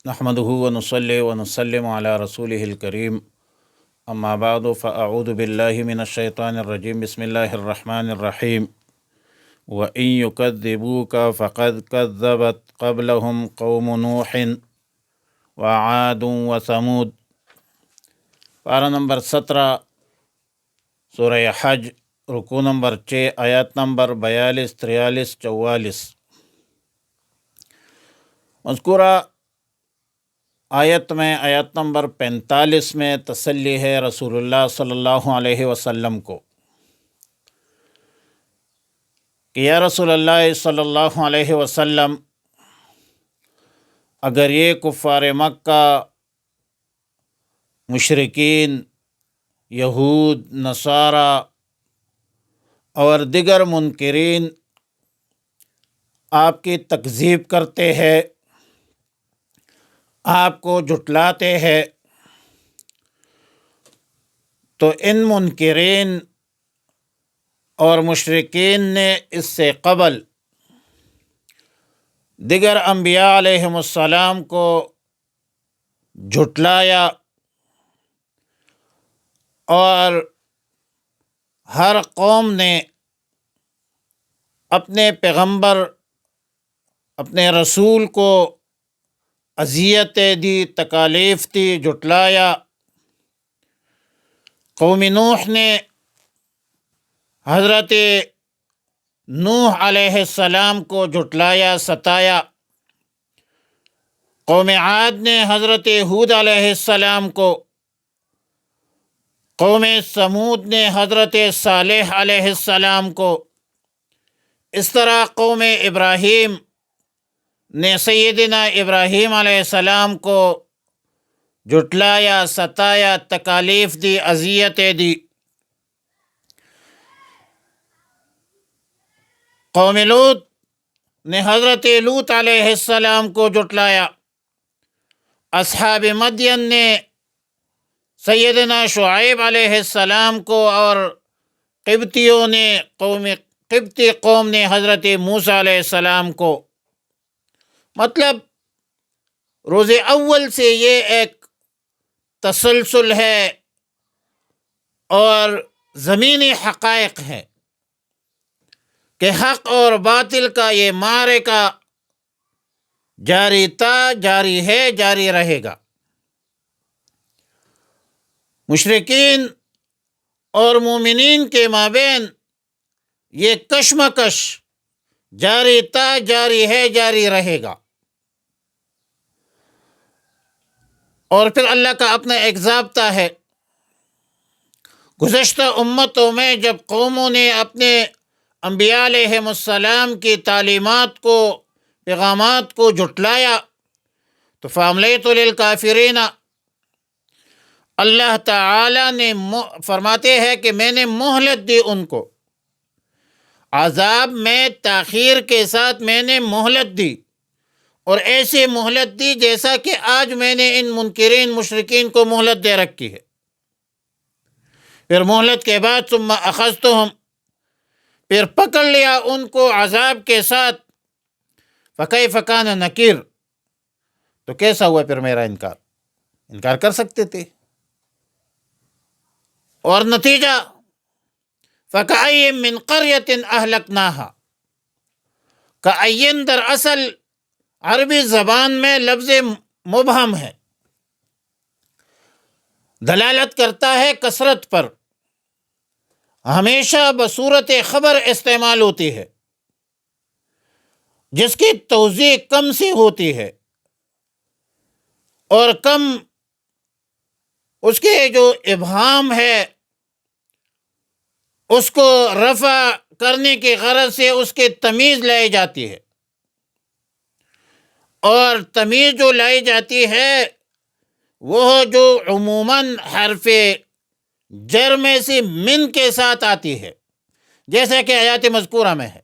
نحمده ونصلي ونسلم على رسوله الكريم اما بعد فاعوذ بالله من الشيطان الرجيم بسم الله الرحمن الرحيم وإن يكذبوك فقد كذبت قبلهم قوم نوح وعاد وثمود۔ پارہ نمبر 17 سورہ حج، رکوع نمبر 6، آیات نمبر 42، 43، 44۔ مذکورہ آیت میں آیت نمبر 45 میں تسلی ہے رسول اللہ صلی اللہ علیہ وسلم کو کہ یا رسول اللہ صلی اللہ علیہ وسلم، اگر یہ کفار مکہ، مشرکین، یہود، نصارہ اور دیگر منکرین آپ کی تکذیب کرتے ہیں، آپ کو جھٹلاتے ہیں، تو ان منکرین اور مشرکین نے اس سے قبل دیگر انبیاء علیہم السلام کو جھٹلایا اور ہر قوم نے اپنے پیغمبر، اپنے رسول کو اذیتیں دی، تکالیف دی، جھٹلایا۔ قوم نوح نے حضرت نوح علیہ السلام کو جھٹلایا، ستایا۔ قوم عاد نے حضرت ہود علیہ السلام کو، قوم ثمود نے حضرت صالح علیہ السلام کو، اس طرح قوم ابراہیم نے سیدنا ابراہیم علیہ السلام کو جھٹلایا، ستایا، تکالیف دی، اذیتیں دی۔ قوم لوط نے حضرت لوط علیہ السلام کو جھٹلایا۔ اصحاب مدین نے سیدنا شعیب علیہ السلام کو، اور قبطیوں نے، قبطی قوم نے حضرت موسیٰ علیہ السلام کو۔ مطلب روز اول سے یہ ایک تسلسل ہے اور زمینی حقائق ہے کہ حق اور باطل کا یہ معرکہ جاری تھا، جاری ہے، جاری رہے گا۔ مشرکین اور مومنین کے مابین یہ کشمکش جاری تھا، جاری ہے، جاری رہے گا۔ اور پھر اللہ کا اپنا ایک ضابطہ ہے۔ گزشتہ امتوں میں جب قوموں نے اپنے انبیاء علیہم السلام کی تعلیمات کو، پیغامات کو جھٹلایا تو فَأَمْلَيْتُ لِلْكَافِرِينَ، اللہ تعالی نے فرماتے ہیں کہ میں نے مہلت دی ان کو، عذاب میں تاخیر کے ساتھ میں نے مہلت دی، اور ایسی مہلت دی جیسا کہ آج میں نے ان منکرین مشرکین کو مہلت دے رکھی ہے۔ پھر مہلت کے بعد ثم اخذتهم، پھر پکڑ لیا ان کو عذاب کے ساتھ۔ فکیف کان نکیر، تو کیسا ہوا پھر میرا انکار کر سکتے تھے۔ اور نتیجہ فَكَأَيٍّ مِّن قَرْيَةٍ أَهْلَكْنَاهَا، کأین در اصل عربی زبان میں لفظ مبہم ہے، دلالت کرتا ہے کثرت پر، ہمیشہ بصورت خبر استعمال ہوتی ہے، جس کی توضیح کم سی ہوتی ہے اور کم اس کے جو ابہام ہے اس کو رفع کرنے کی غرض سے اس کی تمیز لائی جاتی ہے، اور تمیز جو لائی جاتی ہے وہ جو عموماً حرف جر میں سے من کے ساتھ آتی ہے، جیسا کہ آیات مذکورہ میں ہے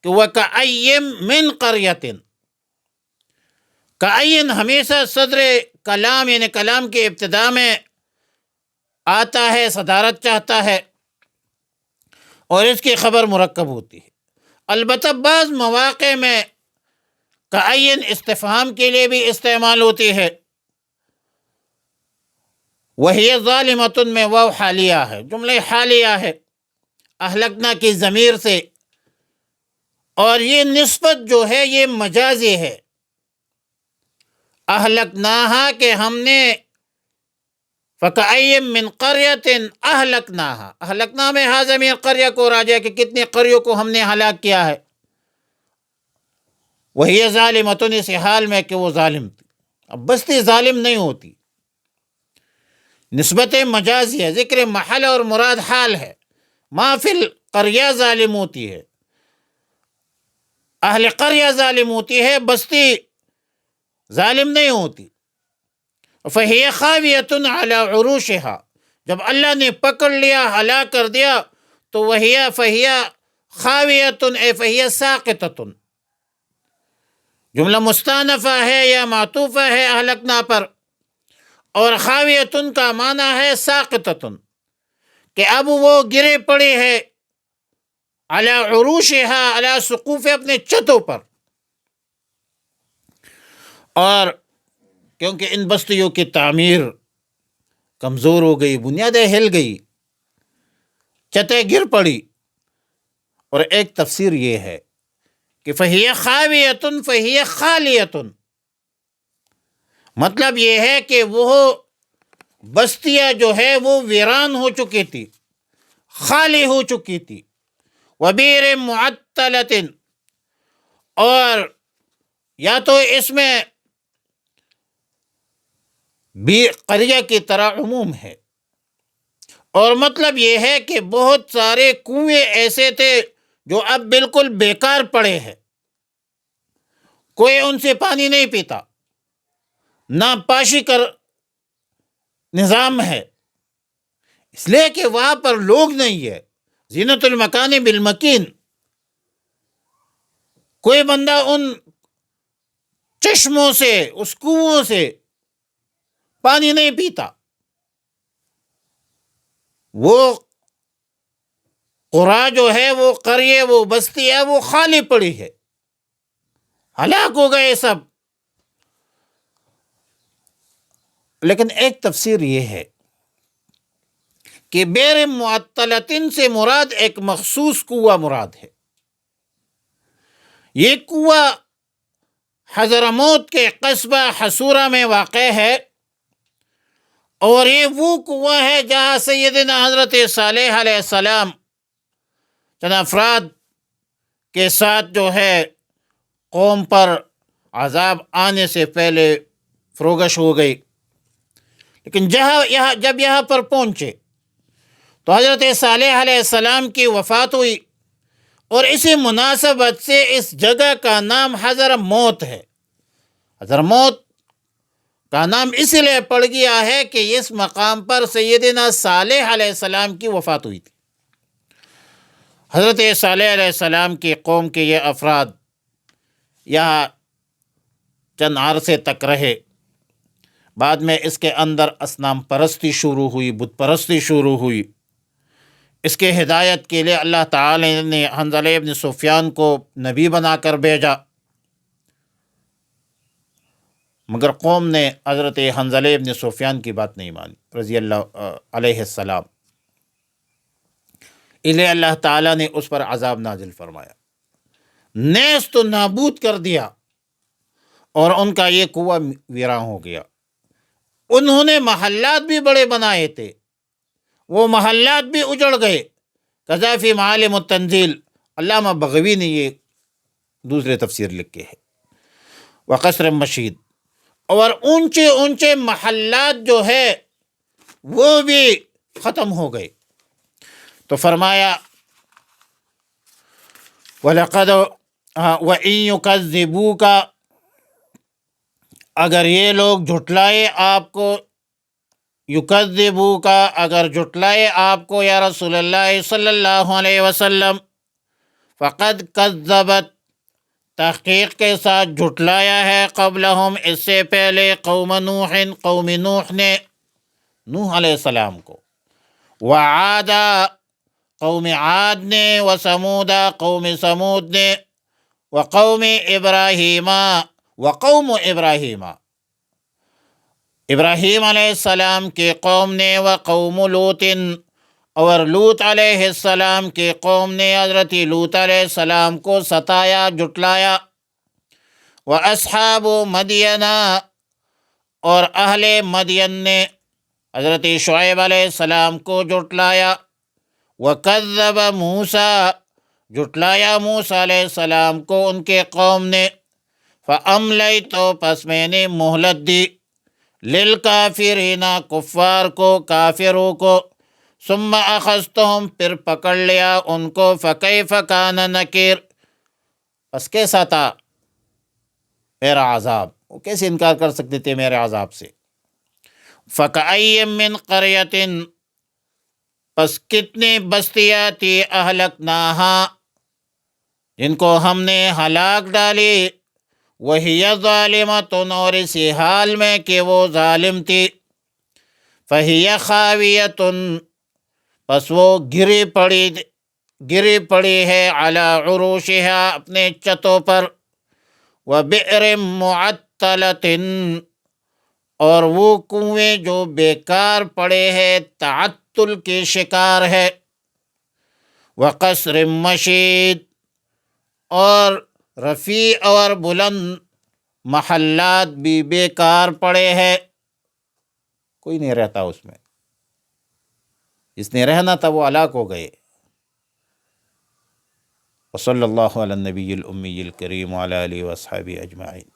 کہ وَكَأَيٍّ مِّن قَرْيَةٍ۔ کأین ہمیشہ صدر کلام یعنی کلام کی ابتدا میں آتا ہے، صدارت چاہتا ہے، اور اس کی خبر مرکب ہوتی ہے۔ البتہ بعض مواقع میں کعین استفہام کے لیے بھی استعمال ہوتی ہے. وہی ظالمۃ میں واو حالیہ ہے، جملہ حالیہ ہے اہلکنا کی ضمیر سے، اور یہ نسبت جو ہے یہ مجازی ہے. اہلکناہا کہ ہم نے، فکأی من قریۃ اہلکناہا، اہلکنا میں ہا ضمیر قریہ کو راجع کہ کتنے قریوں کو ہم نے ہلاک کیا ہے. وہی ظالمۃ اس حال میں کہ وہ ظالم تھی. اب بستی ظالم نہیں ہوتی، نسبت مجازی ہے، ذکر محل اور مراد حال ہے. ما فی القریہ ظالم ہوتی ہے، اہل قریہ ظالم ہوتی ہے، بستی ظالم نہیں ہوتی. فہی خاویۃ علی عروشہا، جب اللہ نے پکڑ لیا ہلاک کر دیا تو فہی خاویۃ اے فہی ساقطۃ، جملہ مستانفہ ہے یا معطوفہ ہے اہلکنا پر، اور خاویۃ کا معنی ہے ساقطۃ کہ اب وہ گرے پڑے ہے، علی عروشہا علی سقوف اپنے چھتوں پر. اور کیونکہ ان بستیوں کی تعمیر کمزور ہو گئی، بنیادیں ہل گئی، چھتیں گر پڑی. اور ایک تفسیر یہ ہے کہ فہی خاویۃ فہی خالیۃ، مطلب یہ ہے کہ وہ بستیاں جو ہے وہ ویران ہو چکی تھی، خالی ہو چکی تھی. وبیر معطلۃ، اور یا تو اس میں بھی قریہ کی طرح عموم ہے، اور مطلب یہ ہے کہ بہت سارے کنویں ایسے تھے جو اب بالکل بیکار پڑے ہیں، کوئی ان سے پانی نہیں پیتا، نہ پاشی کر نظام ہے، اس لیے کہ وہاں پر لوگ نہیں ہے. زینت المکان بالمکین، کوئی بندہ ان چشموں سے، اس کنووں سے پانی نہیں پیتا. وہ قرا جو ہے، وہ قریے، وہ بستی ہے، وہ خالی پڑی ہے، ہلاک ہو گئے سب. لیکن ایک تفسیر یہ ہے کہ بیر معطلتن سے مراد ایک مخصوص کنواں مراد ہے. یہ کنواں حضرموت کے قصبہ حصورہ میں واقع ہے، اور یہ وہ کنواں ہے جہاں سیدنا حضرت صالح علیہ السلام چند افراد کے ساتھ جو ہے قوم پر عذاب آنے سے پہلے فروگش ہو گئی. لیکن جب یہاں پر پہنچے تو حضرت صالح علیہ السلام کی وفات ہوئی، اور اسی مناسبت سے اس جگہ کا نام حضرموت ہے. حضرموت کا نام اس لیے پڑ گیا ہے کہ اس مقام پر سیدنا صالح علیہ السلام کی وفات ہوئی تھی. حضرت صالح علیہ السلام کی قوم کے یہ افراد یہاں چند عرصے تک رہے. بعد میں اس کے اندر اصنام پرستی شروع ہوئی، بت پرستی شروع ہوئی. اس کے ہدایت کے لیے اللہ تعالی نے حنظلہ ابن سفیان کو نبی بنا کر بھیجا، مگر قوم نے حضرت حنظلہ ابن سفیان کی بات نہیں مانی رضی اللہ علیہ السلام. اس لیے اللہ تعالیٰ نے اس پر عذاب نازل فرمایا، نیست و نابود کر دیا، اور ان کا یہ کنواں ویراں ہو گیا. انہوں نے محلات بھی بڑے بنائے تھے، وہ محلات بھی اجڑ گئے. کذا فی معالم التنزیل، علامہ بغوی نے یہ دوسرے تفسیر لکھے ہے. وقصر مشید، اور اونچے اونچے محلات جو ہے وہ بھی ختم ہو گئے. تو فرمایا وَلَقَدْ وَإِن يُكَذِّبُوكَ، اگر یہ لوگ جھٹلائے آپ کو، یکذبوک اگر جھٹلائے آپ کو یا رسول اللہ صلی اللہ علیہ وسلم، فقد کذبت تحقیق کے ساتھ جھٹلایا ہے، قبلہم اس سے پہلے، قوم نوح قوم نوح نے، نوح علیہ السلام کو، وعاد قوم عاد نے، وثمود قوم ثمود نے، وقوم ابراہیم وقوم ابراہیم، ابراہیم علیہ السلام کی قوم نے، وقوم لوط، اور لوط علیہ السلام کی قوم نے حضرت لوط علیہ السلام کو ستایا، جھٹلایا، وَأَصْحَابُ مَدْيَنَ، اور اہل مدین نے حضرت شعیب علیہ السلام کو جھٹلایا، وَكَذَّبَ مُوسَىٰ، جھٹلایا موسیٰ علیہ السلام کو ان کے قوم نے، فَأَمْلَيْتُ، پس میں نے مہلت دی، لِلْكَافِرِينَ، کفار کو، کافروں کو، ثم اخذتهم، پھر پکڑ لیا ان کو، فَكَيْفَ كَانَ نَكِيرٌ، پس کیسا تھا میرا عذاب، وہ کیسے انکار کر سکتے تھے میرے عذاب سے۔ فَكَأَيٍّ مِّن قَرْيَةٍ، پس کتنی بستیاں تھی، اہلکناہا، جن کو ہم نے ہلاک ڈالی، وَهِيَ ظَالِمَةٌ، اور اسی حال میں کہ وہ ظالم تھی، فَهِيَ خَاوِيَةٌ، پس وہ گری پڑی ہے، عَلَى عُرُوشِهَا، اپنے چھتوں پر، وَبِئْرٍ مُعَطَّلَةٍ، اور وہ کنویں جو بیکار پڑے ہیں، تعطل کے شکار ہے، وَقَصْرٍ مَشِيدٍ، اور رفیع اور بلند محلات بھی بیکار پڑے ہیں، کوئی نہیں رہتا اس میں، جس نے رہنا تھا وہ ہلاک ہو گئے۔ وصلی اللہ علی النبی الامی الکریم وعلی آلہ واصحابہ اجمعین۔